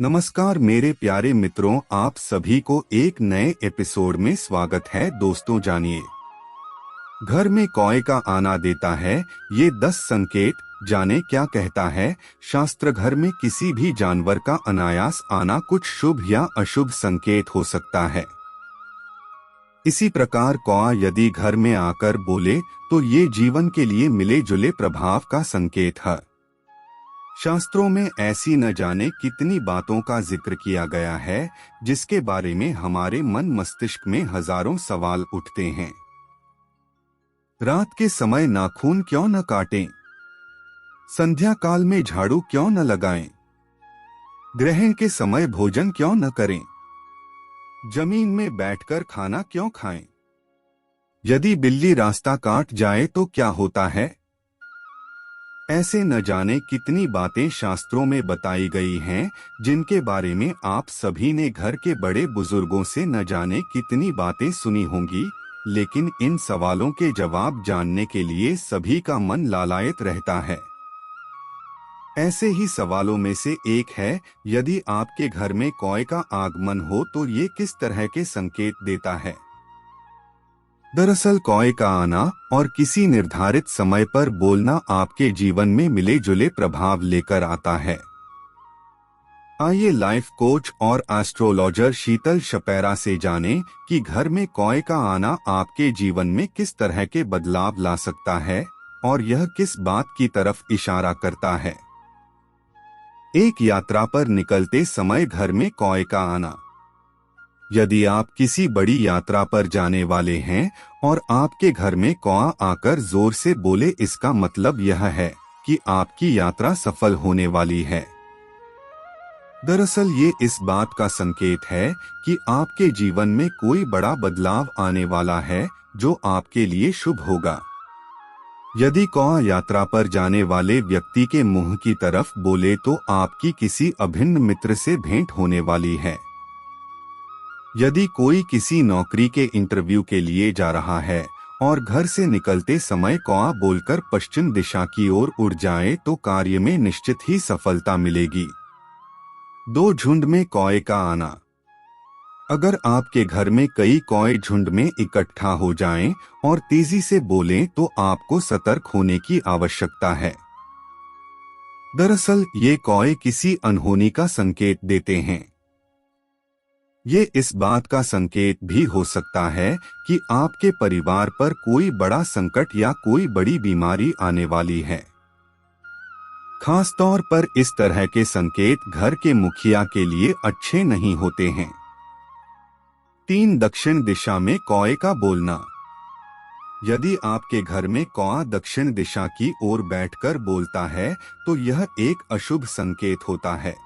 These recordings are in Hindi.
नमस्कार मेरे प्यारे मित्रों, आप सभी को एक नए एपिसोड में स्वागत है। दोस्तों, जानिए घर में कौए का आना देता है ये 10 संकेत। जाने क्या कहता है शास्त्र। घर में किसी भी जानवर का अनायास आना कुछ शुभ या अशुभ संकेत हो सकता है। इसी प्रकार कौआ यदि घर में आकर बोले तो ये जीवन के लिए मिले जुले प्रभाव का संकेत है। शास्त्रों में ऐसी न जाने कितनी बातों का जिक्र किया गया है जिसके बारे में हमारे मन मस्तिष्क में हजारों सवाल उठते हैं। रात के समय नाखून क्यों न काटें? संध्या काल में झाड़ू क्यों न लगाएं? ग्रहण के समय भोजन क्यों न करें? जमीन में बैठकर खाना क्यों खाएं? यदि बिल्ली रास्ता काट जाए तो क्या होता है? ऐसे न जाने कितनी बातें शास्त्रों में बताई गई हैं जिनके बारे में आप सभी ने घर के बड़े बुजुर्गों से न जाने कितनी बातें सुनी होंगी, लेकिन इन सवालों के जवाब जानने के लिए सभी का मन लालायित रहता है। ऐसे ही सवालों में से एक है, यदि आपके घर में कौए का आगमन हो तो ये किस तरह के संकेत देता है। दरअसल कौए का आना और किसी निर्धारित समय पर बोलना आपके जीवन में मिले जुले प्रभाव लेकर आता है। आइए लाइफ कोच और एस्ट्रोलॉजर शीतल शपेरा से जानें कि घर में कौए का आना आपके जीवन में किस तरह के बदलाव ला सकता है और यह किस बात की तरफ इशारा करता है। एक यात्रा पर निकलते समय घर में कौए का आना। यदि आप किसी बड़ी यात्रा पर जाने वाले हैं और आपके घर में कौआ आकर जोर से बोले, इसका मतलब यह है कि आपकी यात्रा सफल होने वाली है। दरअसल ये इस बात का संकेत है कि आपके जीवन में कोई बड़ा बदलाव आने वाला है जो आपके लिए शुभ होगा। यदि कौआ यात्रा पर जाने वाले व्यक्ति के मुंह की तरफ बोले तो आपकी किसी अभिन्न मित्र से भेंट होने वाली है। यदि कोई किसी नौकरी के इंटरव्यू के लिए जा रहा है और घर से निकलते समय कौआ बोलकर पश्चिम दिशा की ओर उड़ जाए तो कार्य में निश्चित ही सफलता मिलेगी। 2 झुंड में कौए का आना। अगर आपके घर में कई कौए झुंड में इकट्ठा हो जाएं और तेजी से बोलें तो आपको सतर्क होने की आवश्यकता है। दरअसल ये कौए किसी अनहोनी का संकेत देते हैं। ये इस बात का संकेत भी हो सकता है कि आपके परिवार पर कोई बड़ा संकट या कोई बड़ी बीमारी आने वाली है। खास तौर पर इस तरह के संकेत घर के मुखिया के लिए अच्छे नहीं होते हैं। 3 दक्षिण दिशा में कौए का बोलना। यदि आपके घर में कौआ दक्षिण दिशा की ओर बैठकर बोलता है तो यह एक अशुभ संकेत होता है।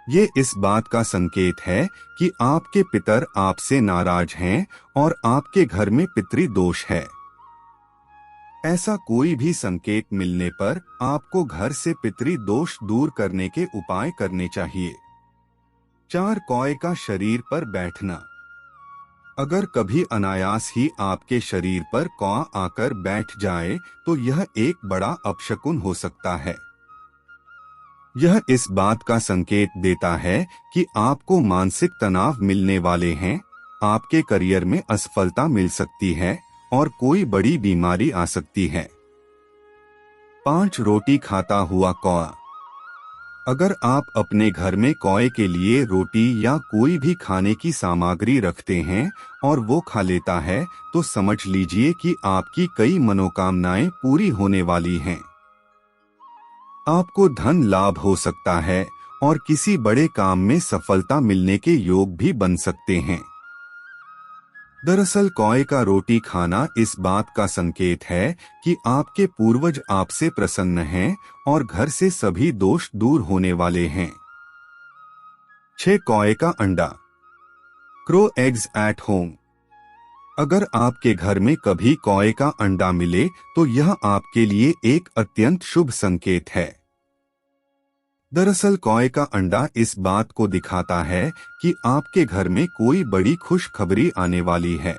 ये इस बात का संकेत है कि आपके पितर आपसे नाराज हैं और आपके घर में पितृ दोष है। ऐसा कोई भी संकेत मिलने पर आपको घर से पितृ दोष दूर करने के उपाय करने चाहिए। 4 कौए का शरीर पर बैठना। अगर कभी अनायास ही आपके शरीर पर कौआ आकर बैठ जाए तो यह एक बड़ा अपशकुन हो सकता है। यह इस बात का संकेत देता है कि आपको मानसिक तनाव मिलने वाले हैं, आपके करियर में असफलता मिल सकती है और कोई बड़ी बीमारी आ सकती है। 5 रोटी खाता हुआ कौआ। अगर आप अपने घर में कौए के लिए रोटी या कोई भी खाने की सामग्री रखते हैं और वो खा लेता है तो समझ लीजिए कि आपकी कई मनोकामनाएं पूरी होने वाली हैं। आपको धन लाभ हो सकता है और किसी बड़े काम में सफलता मिलने के योग भी बन सकते हैं। दरअसल कौए का रोटी खाना इस बात का संकेत है कि आपके पूर्वज आपसे प्रसन्न हैं और घर से सभी दोष दूर होने वाले हैं। 6 कौए का अंडा। Crow eggs at home. अगर आपके घर में कभी कौए का अंडा मिले तो यह आपके लिए एक अत्यंत शुभ संकेत है। दरअसल कौए का अंडा इस बात को दिखाता है कि आपके घर में कोई बड़ी खुशखबरी आने वाली है।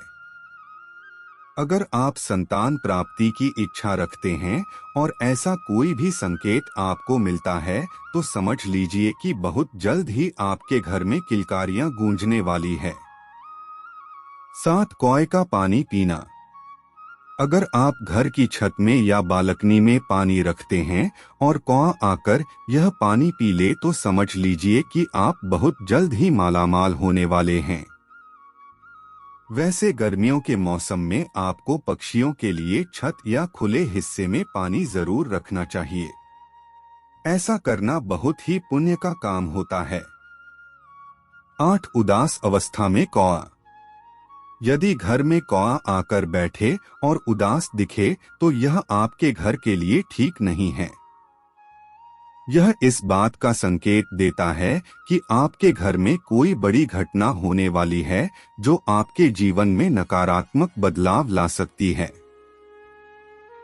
अगर आप संतान प्राप्ति की इच्छा रखते हैं और ऐसा कोई भी संकेत आपको मिलता है तो समझ लीजिए कि बहुत जल्द ही आपके घर में किलकारियां गूंजने वाली है। 7 कौए का पानी पीना। अगर आप घर की छत में या बालकनी में पानी रखते हैं और कौआ आकर यह पानी पी ले तो समझ लीजिए कि आप बहुत जल्द ही मालामाल होने वाले हैं। वैसे गर्मियों के मौसम में आपको पक्षियों के लिए छत या खुले हिस्से में पानी जरूर रखना चाहिए। ऐसा करना बहुत ही पुण्य का काम होता है। 8 उदास अवस्था में कौआ। यदि घर में कौआ आकर बैठे और उदास दिखे तो यह आपके घर के लिए ठीक नहीं है। यह इस बात का संकेत देता है कि आपके घर में कोई बड़ी घटना होने वाली है जो आपके जीवन में नकारात्मक बदलाव ला सकती है।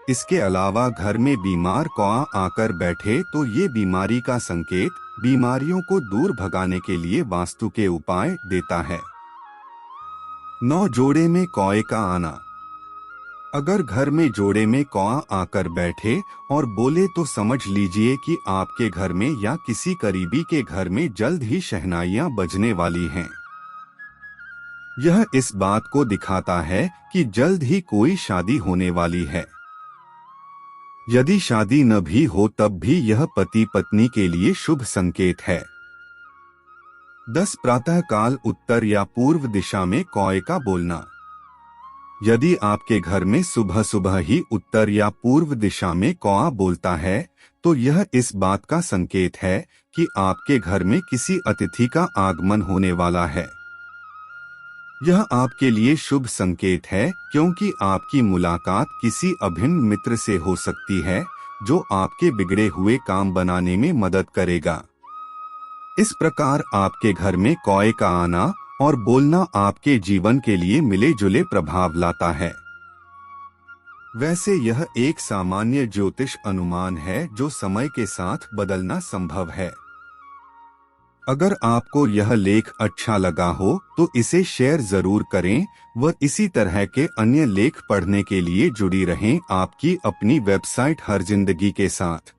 इसके अलावा घर में बीमार कौआ आकर बैठे तो ये बीमारी का संकेत बीमारियों को दूर भगाने के लिए वास्तु के उपाय देता है। 9 जोड़े में कौए का आना। अगर घर में जोड़े में कौआ आकर बैठे और बोले तो समझ लीजिए कि आपके घर में या किसी करीबी के घर में जल्द ही शहनाइयां बजने वाली हैं। यह इस बात को दिखाता है कि जल्द ही कोई शादी होने वाली है। यदि शादी न भी हो तब भी यह पति पत्नी के लिए शुभ संकेत है। 10 प्रातःकाल उत्तर या पूर्व दिशा में कौए का बोलना। यदि आपके घर में सुबह सुबह ही उत्तर या पूर्व दिशा में कौआ बोलता है तो यह इस बात का संकेत है कि आपके घर में किसी अतिथि का आगमन होने वाला है। यह आपके लिए शुभ संकेत है क्योंकि आपकी मुलाकात किसी अभिन्न मित्र से हो सकती है जो आपके बिगड़े हुए काम बनाने में मदद करेगा। इस प्रकार आपके घर में कौए का आना और बोलना आपके जीवन के लिए मिले जुले प्रभाव लाता है। वैसे यह एक सामान्य ज्योतिष अनुमान है जो समय के साथ बदलना संभव है। अगर आपको यह लेख अच्छा लगा हो तो इसे शेयर जरूर करें व इसी तरह के अन्य लेख पढ़ने के लिए जुड़ी रहें आपकी अपनी वेबसाइट हर जिंदगी के साथ।